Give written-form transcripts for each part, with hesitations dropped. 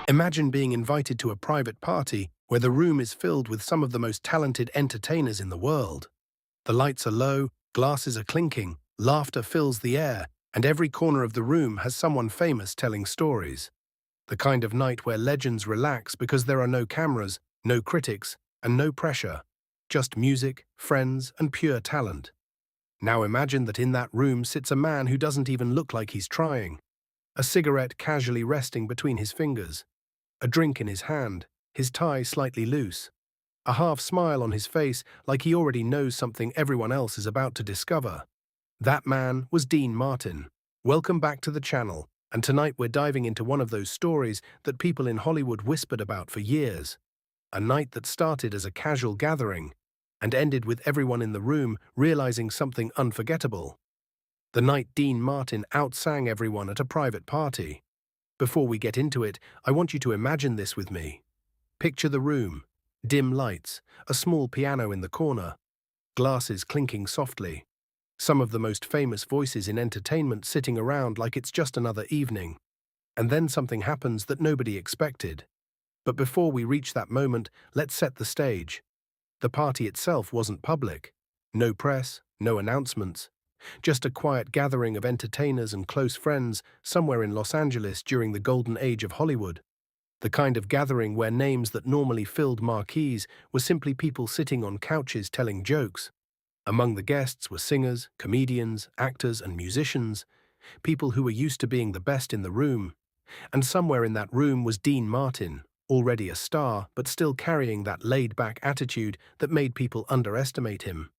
Imagine being invited to a private party where the room is filled with some of the most talented entertainers in the world. The lights are low, glasses are clinking, laughter fills the air, and every corner of the room has someone famous telling stories. The kind of night where legends relax because there are no cameras, no critics, and no pressure. Just music, friends, and pure talent. Now imagine that in that room sits a man who doesn't even look like he's trying. A cigarette casually resting between his fingers. A drink in his hand, his tie slightly loose. A half smile on his face like he already knows something everyone else is about to discover. That man was Dean Martin. Welcome back to the channel, and tonight we're diving into one of those stories that people in Hollywood whispered about for years. A night that started as a casual gathering and ended with everyone in the room realizing something unforgettable. The night Dean Martin outsang everyone at a private party. Before we get into it, I want you to imagine this with me. Picture the room. Dim lights, a small piano in the corner, glasses clinking softly. Some of the most famous voices in entertainment sitting around like it's just another evening. And then something happens that nobody expected. But before we reach that moment, let's set the stage. The party itself wasn't public. No press, no announcements. Just a quiet gathering of entertainers and close friends somewhere in Los Angeles during the golden age of Hollywood. The kind of gathering where names that normally filled marquees were simply people sitting on couches telling jokes. Among the guests were singers, comedians, actors, and musicians, people who were used to being the best in the room. And somewhere in that room was Dean Martin, already a star, but still carrying that laid-back attitude that made people underestimate him.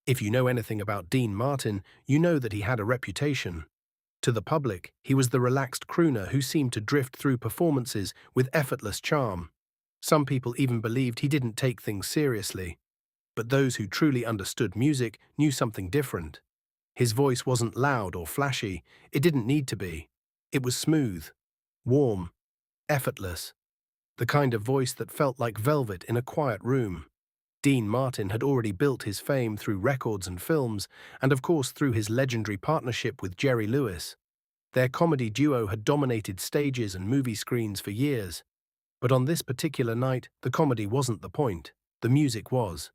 If you know anything about Dean Martin, you know that he had a reputation. To the public, he was the relaxed crooner who seemed to drift through performances with effortless charm. Some people even believed he didn't take things seriously. But those who truly understood music knew something different. His voice wasn't loud or flashy. It didn't need to be. It was smooth, warm, effortless. The kind of voice that felt like velvet in a quiet room. Dean Martin had already built his fame through records and films, and of course through his legendary partnership with Jerry Lewis. Their comedy duo had dominated stages and movie screens for years. But on this particular night, the comedy wasn't the point. The music was.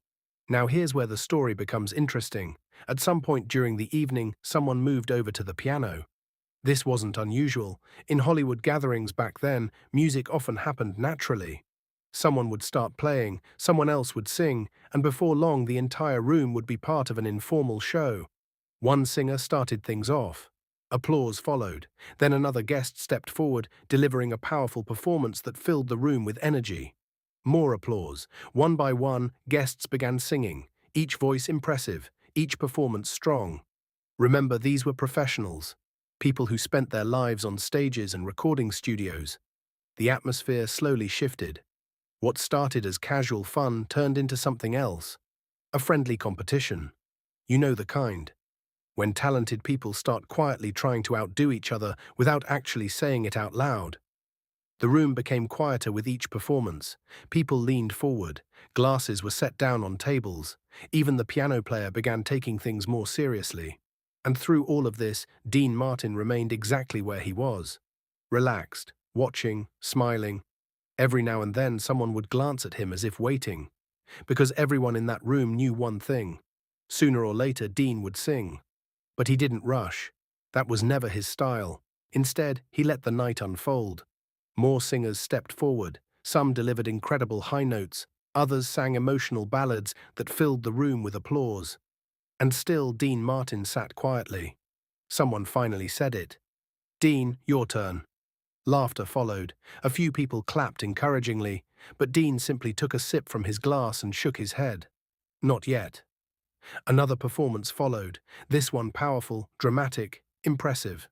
Now here's where the story becomes interesting. At some point during the evening, someone moved over to the piano. This wasn't unusual. In Hollywood gatherings back then, music often happened naturally. Someone would start playing, someone else would sing, and before long the entire room would be part of an informal show. One singer started things off. Applause followed. Then another guest stepped forward, delivering a powerful performance that filled the room with energy. More applause. One by one, guests began singing, each voice impressive, each performance strong. Remember, these were professionals, people who spent their lives on stages and recording studios. The atmosphere slowly shifted. What started as casual fun turned into something else. A friendly competition. You know the kind. When talented people start quietly trying to outdo each other without actually saying it out loud. The room became quieter with each performance. People leaned forward. Glasses were set down on tables. Even the piano player began taking things more seriously. And through all of this, Dean Martin remained exactly where he was. Relaxed, watching, smiling. Every now and then someone would glance at him as if waiting. Because everyone in that room knew one thing. Sooner or later, Dean would sing. But he didn't rush. That was never his style. Instead, he let the night unfold. More singers stepped forward. Some delivered incredible high notes. Others sang emotional ballads that filled the room with applause. And still, Dean Martin sat quietly. Someone finally said it. "Dean, your turn." Laughter followed. A few people clapped encouragingly, but Dean simply took a sip from his glass and shook his head. Not yet. Another performance followed, this one powerful, dramatic, impressive.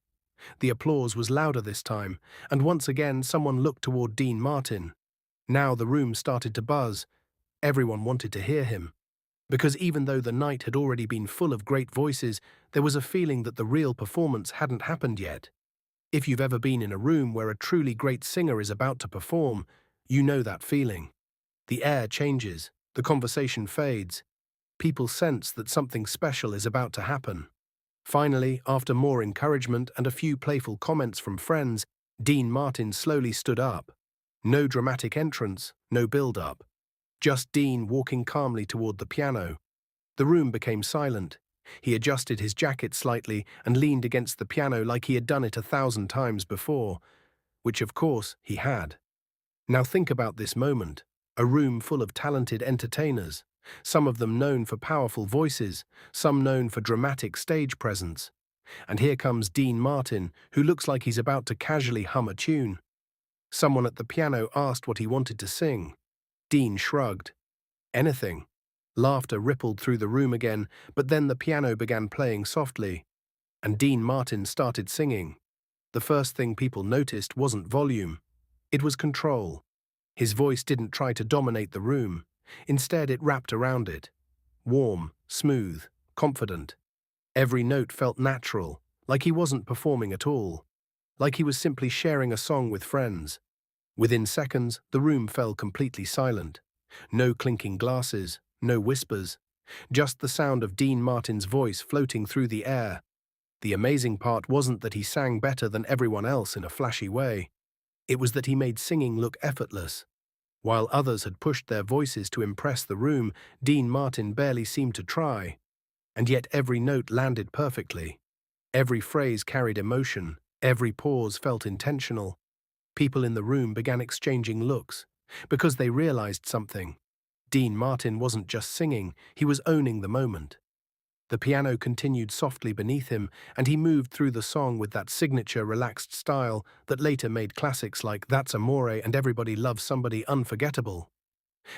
The applause was louder this time, and once again someone looked toward Dean Martin. Now the room started to buzz. Everyone wanted to hear him. Because even though the night had already been full of great voices, there was a feeling that the real performance hadn't happened yet. If you've ever been in a room where a truly great singer is about to perform, you know that feeling. The air changes, the conversation fades. People sense that something special is about to happen. Finally, after more encouragement and a few playful comments from friends, Dean Martin slowly stood up. No dramatic entrance, no build-up. Just Dean walking calmly toward the piano. The room became silent. He adjusted his jacket slightly and leaned against the piano like he had done it 1,000 times before, which of course he had. Now think about this moment. A room full of talented entertainers, some of them known for powerful voices, some known for dramatic stage presence. And here comes Dean Martin, who looks like he's about to casually hum a tune. Someone at the piano asked what he wanted to sing. Dean shrugged. Anything. Laughter rippled through the room again, but then the piano began playing softly, and Dean Martin started singing. The first thing people noticed wasn't volume. It was control. His voice didn't try to dominate the room. Instead, it wrapped around it. Warm, smooth, confident. Every note felt natural, like he wasn't performing at all, like he was simply sharing a song with friends. Within seconds, the room fell completely silent. No clinking glasses, no whispers, just the sound of Dean Martin's voice floating through the air. The amazing part wasn't that he sang better than everyone else in a flashy way. It was that he made singing look effortless. While others had pushed their voices to impress the room, Dean Martin barely seemed to try. And yet every note landed perfectly. Every phrase carried emotion, every pause felt intentional. People in the room began exchanging looks, because they realized something. Dean Martin wasn't just singing, he was owning the moment. The piano continued softly beneath him, and he moved through the song with that signature relaxed style that later made classics like That's Amore and Everybody Loves Somebody unforgettable.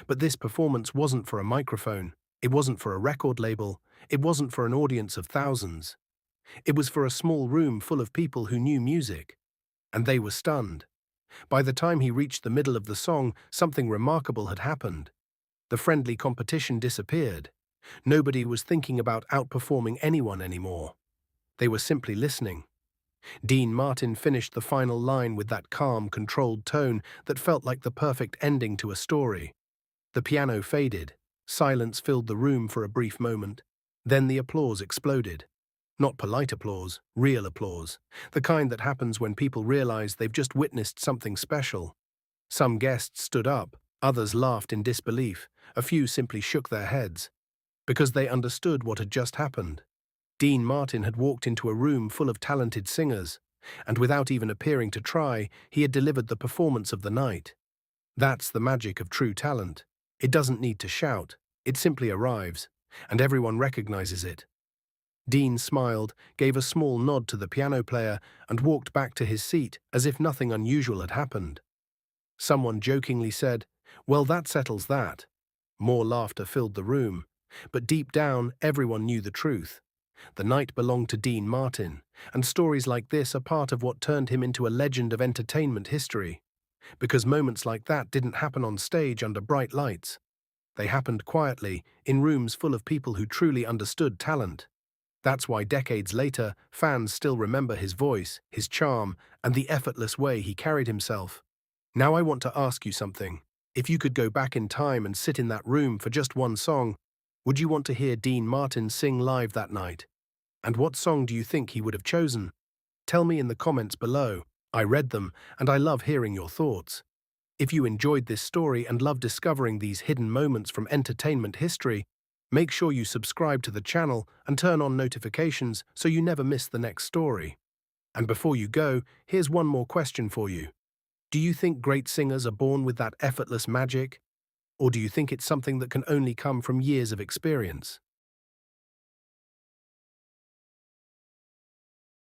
But this performance wasn't for a microphone, it wasn't for a record label, it wasn't for an audience of thousands. It was for a small room full of people who knew music. And they were stunned. By the time he reached the middle of the song, something remarkable had happened. The friendly competition disappeared. Nobody was thinking about outperforming anyone anymore. They were simply listening. Dean Martin finished the final line with that calm, controlled tone that felt like the perfect ending to a story. The piano faded. Silence filled the room for a brief moment. Then the applause exploded. Not polite applause, real applause. The kind that happens when people realize they've just witnessed something special. Some guests stood up, others laughed in disbelief, a few simply shook their heads. Because they understood what had just happened. Dean Martin had walked into a room full of talented singers, and without even appearing to try, he had delivered the performance of the night. That's the magic of true talent. It doesn't need to shout, it simply arrives, and everyone recognizes it. Dean smiled, gave a small nod to the piano player, and walked back to his seat as if nothing unusual had happened. Someone jokingly said, "Well, that settles that." More laughter filled the room, but deep down, everyone knew the truth. The night belonged to Dean Martin, and stories like this are part of what turned him into a legend of entertainment history. Because moments like that didn't happen on stage under bright lights. They happened quietly, in rooms full of people who truly understood talent. That's why decades later, fans still remember his voice, his charm, and the effortless way he carried himself. Now I want to ask you something. If you could go back in time and sit in that room for just one song, would you want to hear Dean Martin sing live that night? And what song do you think he would have chosen? Tell me in the comments below. I read them, and I love hearing your thoughts. If you enjoyed this story and love discovering these hidden moments from entertainment history, make sure you subscribe to the channel and turn on notifications so you never miss the next story. And before you go, here's one more question for you. Do you think great singers are born with that effortless magic? Or do you think it's something that can only come from years of experience?